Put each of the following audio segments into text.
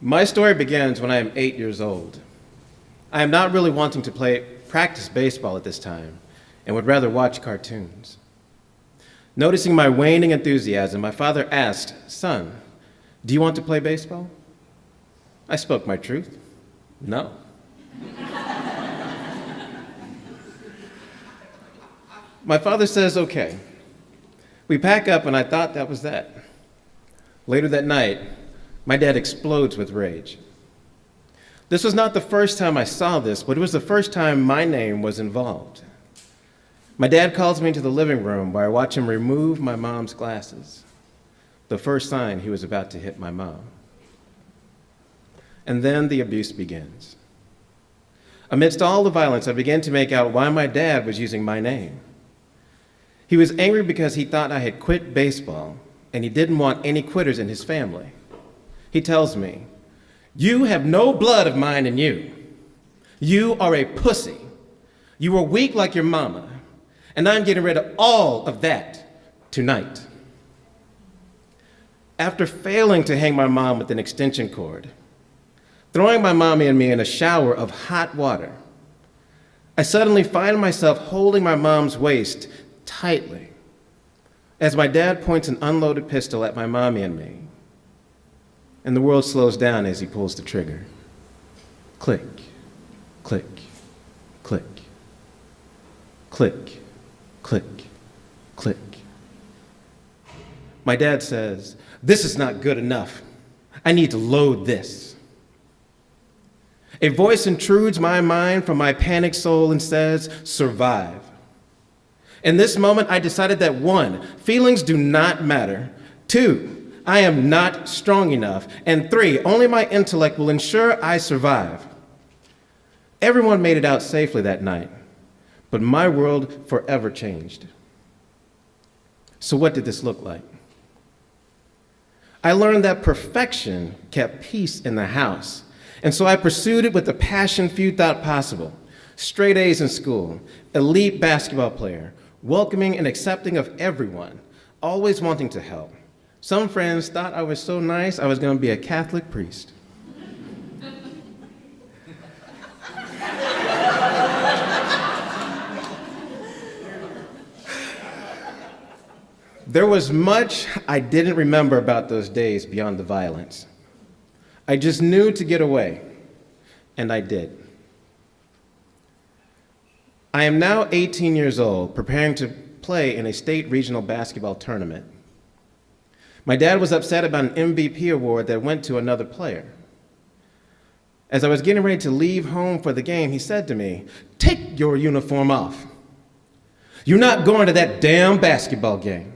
My story begins when I am 8 years old. I am not really wanting to practice baseball at this time and would rather watch cartoons. Noticing my waning enthusiasm, my father asked, "Son, do you want to play baseball?" I spoke my truth. No. My father says, "Okay." We pack up and I thought that was that. Later that night, my dad explodes with rage. This was not the first time I saw this, but it was the first time my name was involved. My dad calls me into the living room where I watch him remove my mom's glasses, the first sign he was about to hit my mom. And then the abuse begins. Amidst all the violence, I began to make out why my dad was using my name. He was angry because he thought I had quit baseball, and he didn't want any quitters in his family. He tells me, "You have no blood of mine in you. You are a pussy. You are weak like your mama, and I'm getting rid of all of that tonight." After failing to hang my mom with an extension cord, throwing my mommy and me in a shower of hot water, I suddenly find myself holding my mom's waist tightly as my dad points an unloaded pistol at my mommy and me. And the world slows down as he pulls the trigger. Click, click, click, click, click, click. My dad says, "This is not good enough. I need to load this." A voice intrudes my mind from my panicked soul and says, "Survive." In this moment, I decided that 1, feelings do not matter. 2, I am not strong enough. And 3, only my intellect will ensure I survive. Everyone made it out safely that night, but my world forever changed. So what did this look like? I learned that perfection kept peace in the house, and so I pursued it with the passion few thought possible. Straight A's in school, elite basketball player, welcoming and accepting of everyone, always wanting to help. Some friends thought I was so nice I was going to be a Catholic priest. There was much I didn't remember about those days beyond the violence. I just knew to get away, and I did. I am now 18 years old, preparing to play in a state regional basketball tournament. My dad was upset about an MVP award that went to another player. As I was getting ready to leave home for the game, he said to me, "Take your uniform off. You're not going to that damn basketball game."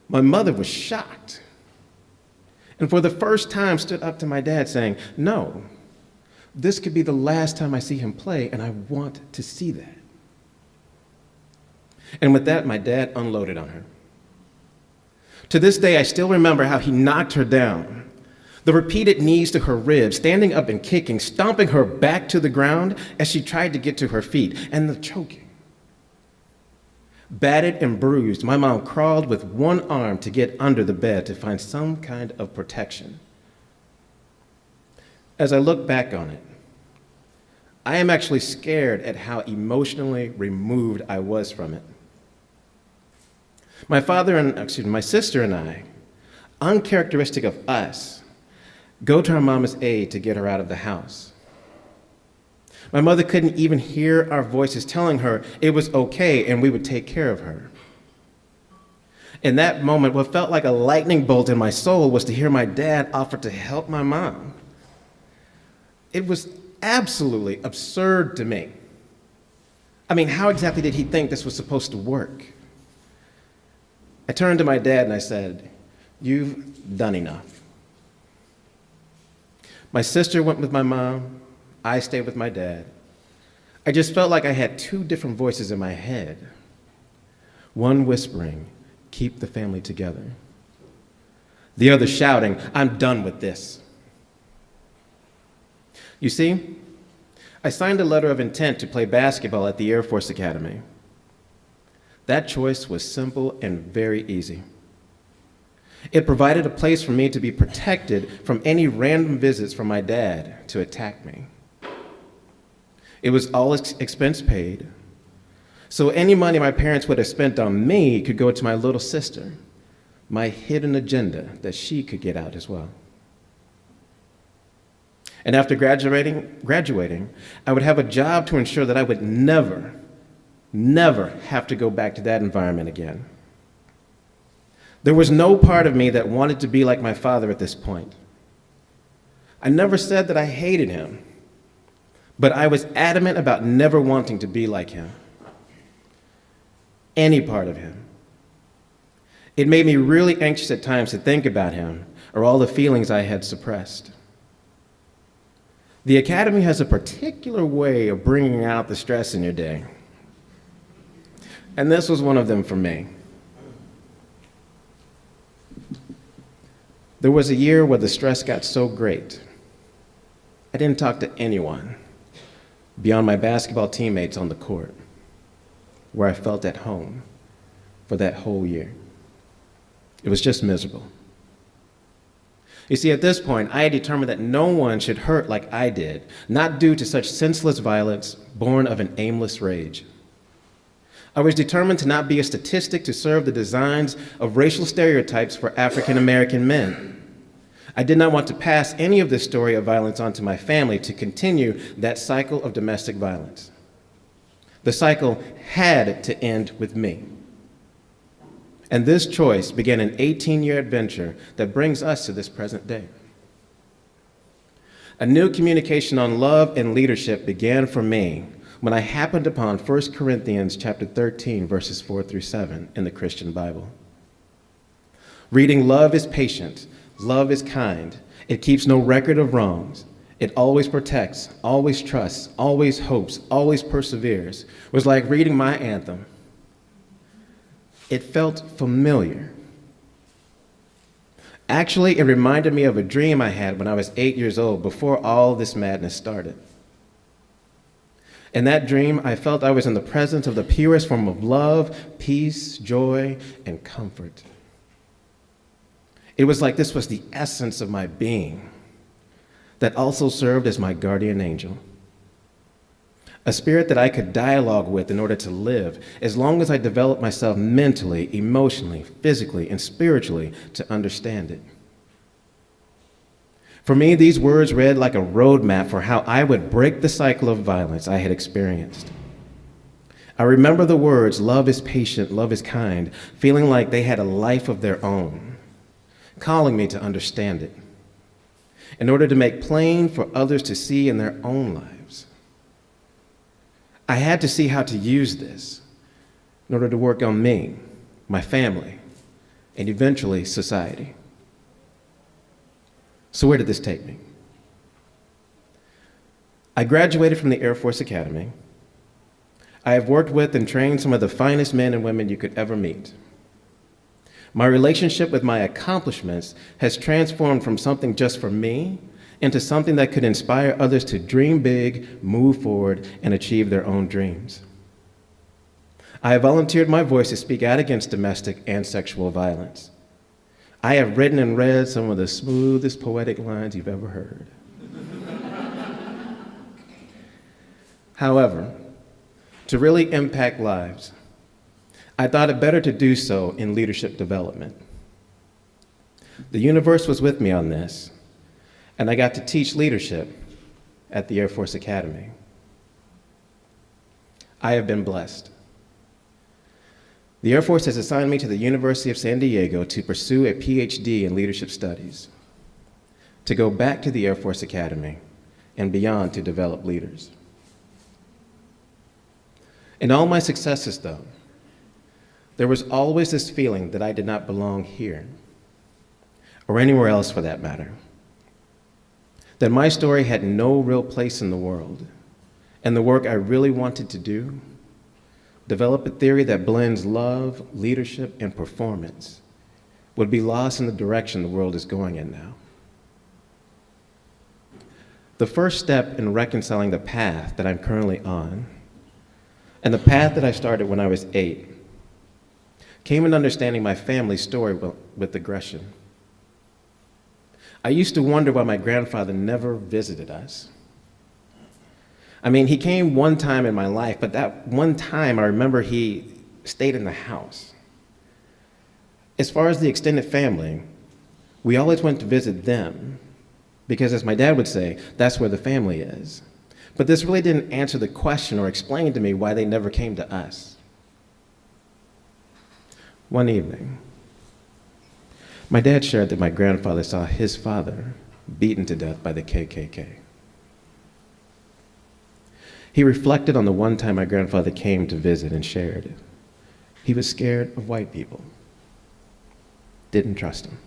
My mother was shocked, and for the first time stood up to my dad saying, "No, this could be the last time I see him play, and I want to see that." And with that, my dad unloaded on her. To this day, I still remember how he knocked her down, the repeated knees to her ribs, standing up and kicking, stomping her back to the ground as she tried to get to her feet, and the choking. Battered and bruised, my mom crawled with one arm to get under the bed to find some kind of protection. As I look back on it, I am actually scared at how emotionally removed I was from it. My sister and I, uncharacteristic of us, go to our mama's aid to get her out of the house. My mother couldn't even hear our voices telling her it was okay and we would take care of her. In that moment, what felt like a lightning bolt in my soul was to hear my dad offer to help my mom. It was absolutely absurd to me. I mean, how exactly did he think this was supposed to work? I turned to my dad and I said, "You've done enough." My sister went with my mom. I stayed with my dad. I just felt like I had 2 different voices in my head. One whispering, "Keep the family together." The other shouting, "I'm done with this." You see, I signed a letter of intent to play basketball at the Air Force Academy. That choice was simple and very easy. It provided a place for me to be protected from any random visits from my dad to attack me. It was all expense paid, so any money my parents would have spent on me could go to my little sister, my hidden agenda that she could get out as well. And after graduating, I would have a job to ensure that I would never have to go back to that environment again. There was no part of me that wanted to be like my father at this point. I never said that I hated him, but I was adamant about never wanting to be like him. Any part of him. It made me really anxious at times to think about him or all the feelings I had suppressed. The academy has a particular way of bringing out the stress in your day. And this was one of them for me. There was a year where the stress got so great, I didn't talk to anyone beyond my basketball teammates on the court, where I felt at home for that whole year. It was just miserable. You see, at this point, I had determined that no one should hurt like I did, not due to such senseless violence born of an aimless rage. I was determined to not be a statistic to serve the designs of racial stereotypes for African American men. I did not want to pass any of this story of violence on to my family to continue that cycle of domestic violence. The cycle had to end with me. And this choice began an 18-year adventure that brings us to this present day. A new communication on love and leadership began for me when I happened upon 1 Corinthians chapter 13, verses 4 through 7 in the Christian Bible. Reading, love is patient, love is kind, it keeps no record of wrongs, it always protects, always trusts, always hopes, always perseveres, was like reading my anthem. It felt familiar. Actually, it reminded me of a dream I had when I was 8 years old, before all this madness started. In that dream, I felt I was in the presence of the purest form of love, peace, joy, and comfort. It was like this was the essence of my being that also served as my guardian angel. A spirit that I could dialogue with in order to live, as long as I developed myself mentally, emotionally, physically, and spiritually to understand it. For me, these words read like a roadmap for how I would break the cycle of violence I had experienced. I remember the words, love is patient, love is kind, feeling like they had a life of their own, calling me to understand it, in order to make plain for others to see in their own lives. I had to see how to use this in order to work on me, my family, and eventually society. So where did this take me? I graduated from the Air Force Academy. I have worked with and trained some of the finest men and women you could ever meet. My relationship with my accomplishments has transformed from something just for me into something that could inspire others to dream big, move forward, and achieve their own dreams. I have volunteered my voice to speak out against domestic and sexual violence. I have written and read some of the smoothest poetic lines you've ever heard. However, to really impact lives, I thought it better to do so in leadership development. The universe was with me on this, and I got to teach leadership at the Air Force Academy. I have been blessed. The Air Force has assigned me to the University of San Diego to pursue a PhD in leadership studies, to go back to the Air Force Academy and beyond to develop leaders. In all my successes, though, there was always this feeling that I did not belong here, or anywhere else for that matter. That my story had no real place in the world, and the work I really wanted to do, develop a theory that blends love, leadership, and performance, would be lost in the direction the world is going in now. The first step in reconciling the path that I'm currently on, and the path that I started when I was 8, came in understanding my family's story with aggression. I used to wonder why my grandfather never visited us. I mean, he came one time in my life, but that one time I remember he stayed in the house. As far as the extended family, we always went to visit them because, as my dad would say, that's where the family is. But this really didn't answer the question or explain to me why they never came to us. One evening, my dad shared that my grandfather saw his father beaten to death by the KKK. He reflected on the one time my grandfather came to visit and shared. He was scared of white people, didn't trust them.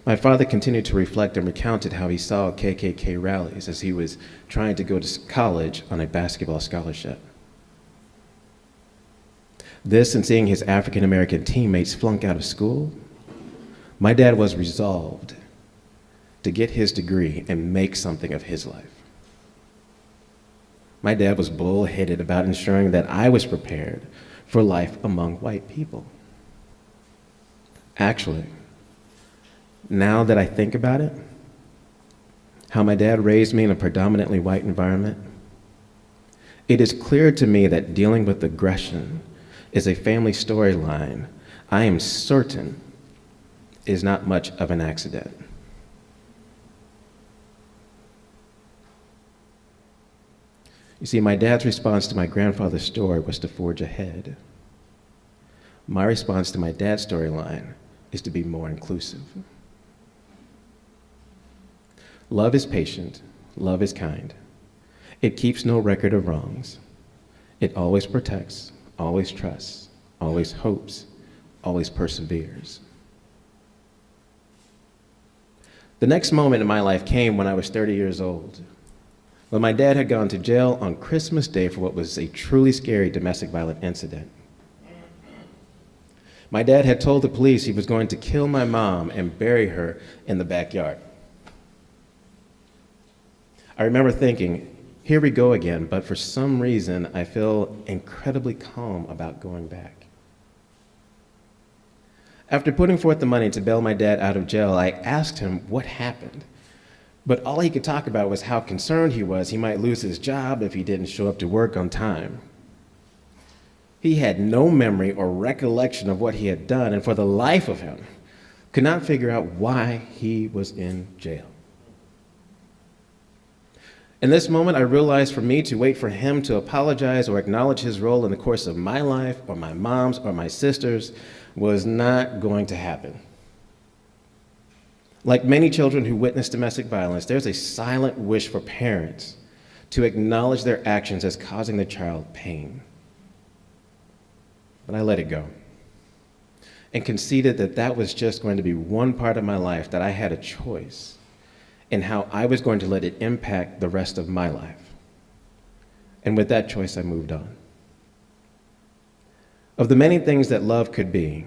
My father continued to reflect and recounted how he saw KKK rallies as he was trying to go to college on a basketball scholarship. This and seeing his African American teammates flunk out of school, my dad was resolved to get his degree and make something of his life. My dad was bullheaded about ensuring that I was prepared for life among white people. Actually, now that I think about it, how my dad raised me in a predominantly white environment, it is clear to me that dealing with aggression is a family storyline I am certain is not much of an accident. You see, my dad's response to my grandfather's story was to forge ahead. My response to my dad's storyline is to be more inclusive. Love is patient, love is kind. It keeps no record of wrongs. It always protects, always trusts, always hopes, always perseveres. The next moment in my life came when I was 30 years old, when my dad had gone to jail on Christmas Day for what was a truly scary domestic violence incident. My dad had told the police he was going to kill my mom and bury her in the backyard. I remember thinking, here we go again, but for some reason, I feel incredibly calm about going back. After putting forth the money to bail my dad out of jail, I asked him what happened. But all he could talk about was how concerned he was he might lose his job if he didn't show up to work on time. He had no memory or recollection of what he had done, and for the life of him, could not figure out why he was in jail. In this moment, I realized for me to wait for him to apologize or acknowledge his role in the course of my life or my mom's or my sister's was not going to happen. Like many children who witness domestic violence, there's a silent wish for parents to acknowledge their actions as causing the child pain. But I let it go and conceded that that was just going to be one part of my life, that I had a choice in how I was going to let it impact the rest of my life. And with that choice, I moved on. Of the many things that love could be,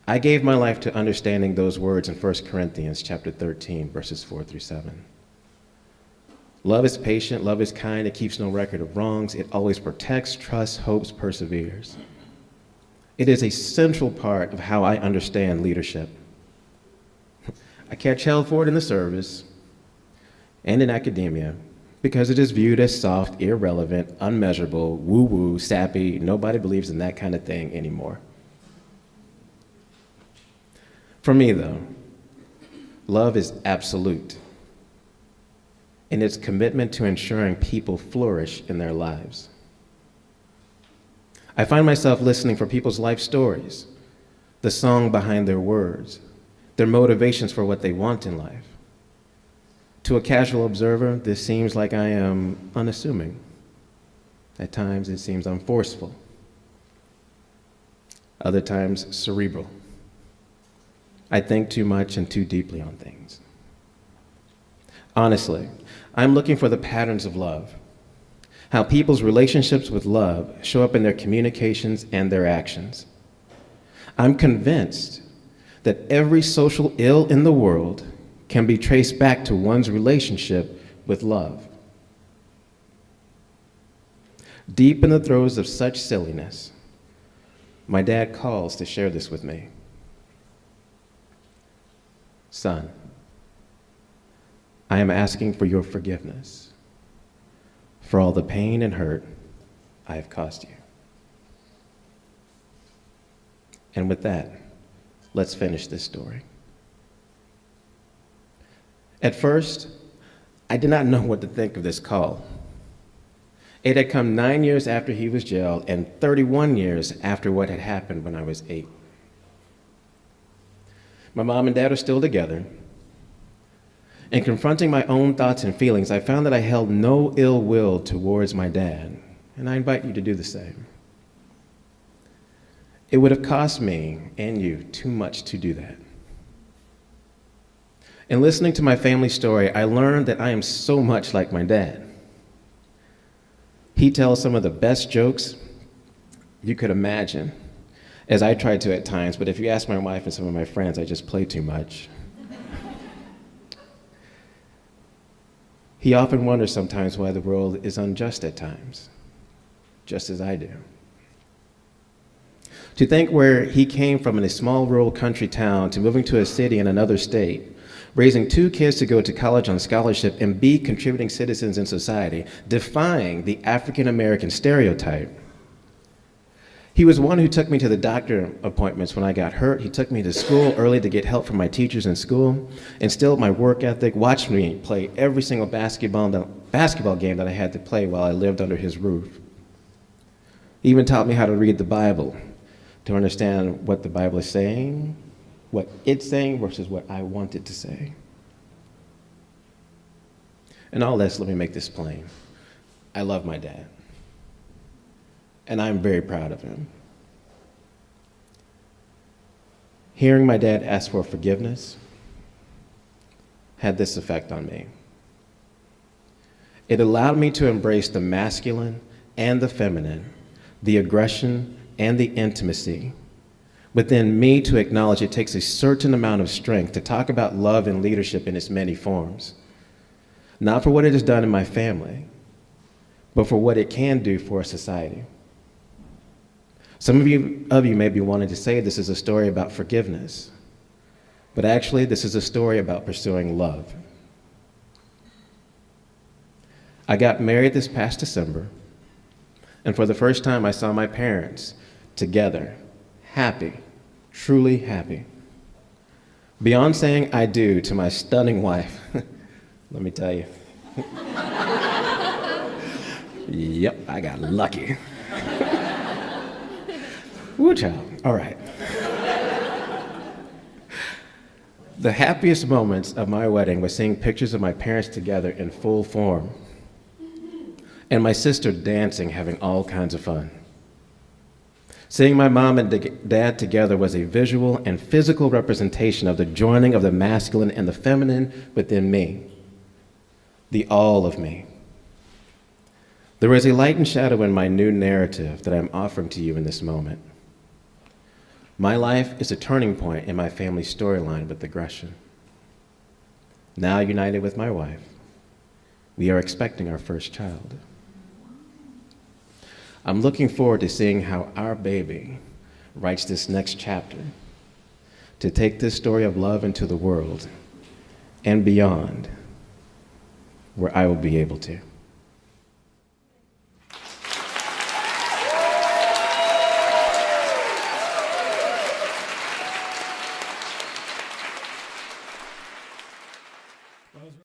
I gave my life to understanding those words in 1 Corinthians chapter 13, verses 4 through 7. Love is patient, love is kind, it keeps no record of wrongs, it always protects, trusts, hopes, perseveres. It is a central part of how I understand leadership. I catch hell for it in the service and in academia because it is viewed as soft, irrelevant, unmeasurable, woo-woo, sappy. Nobody believes in that kind of thing anymore. For me, though, love is absolute in its commitment to ensuring people flourish in their lives. I find myself listening for people's life stories, the song behind their words, their motivations for what they want in life. To a casual observer, this seems like I am unassuming. At times, it seems I'm forceful. Other times, cerebral. I think too much and too deeply on things. Honestly, I'm looking for the patterns of love, how people's relationships with love show up in their communications and their actions. I'm convinced that every social ill in the world can be traced back to one's relationship with love. Deep in the throes of such silliness, my dad calls to share this with me. Son, I am asking for your forgiveness for all the pain and hurt I have caused you. And with that, let's finish this story. At first, I did not know what to think of this call. It had come 9 years after he was jailed and 31 years after what had happened when I was 8. My mom and dad are still together. In confronting my own thoughts and feelings, I found that I held no ill will towards my dad, and I invite you to do the same. It would have cost me and you too much to do that. In listening to my family story, I learned that I am so much like my dad. He tells some of the best jokes you could imagine, as I try to at times, but if you ask my wife and some of my friends, I just play too much. He often wonders sometimes why the world is unjust at times, just as I do. To think where he came from in a small rural country town to moving to a city in another state, raising 2 kids to go to college on scholarship and be contributing citizens in society, defying the African American stereotype. He was one who took me to the doctor appointments when I got hurt. He took me to school early to get help from my teachers in school, instilled my work ethic, watched me play every single basketball game that I had to play while I lived under his roof. He even taught me how to read the Bible, to understand what the Bible is saying, what it's saying versus what I want it to say. And all this, let me make this plain. I love my dad, and I'm very proud of him. Hearing my dad ask for forgiveness had this effect on me. It allowed me to embrace the masculine and the feminine, the aggression and the intimacy within me, to acknowledge it takes a certain amount of strength to talk about love and leadership in its many forms. Not for what it has done in my family, but for what it can do for a society. Some of you may be wanting to say this is a story about forgiveness, but actually this is a story about pursuing love. I got married this past December, and for the first time I saw my parents together, happy, truly happy. Beyond saying I do to my stunning wife, let me tell you. Yep, I got lucky. Woo, child. All right. The happiest moments of my wedding was seeing pictures of my parents together in full form, and my sister dancing, having all kinds of fun. Seeing my mom and dad together was a visual and physical representation of the joining of the masculine and the feminine within me, the all of me. There is a light and shadow in my new narrative that I'm offering to you in this moment. My life is a turning point in my family's storyline with aggression. Now united with my wife, we are expecting our first child. I'm looking forward to seeing how our baby writes this next chapter, to take this story of love into the world and beyond, where I will be able to.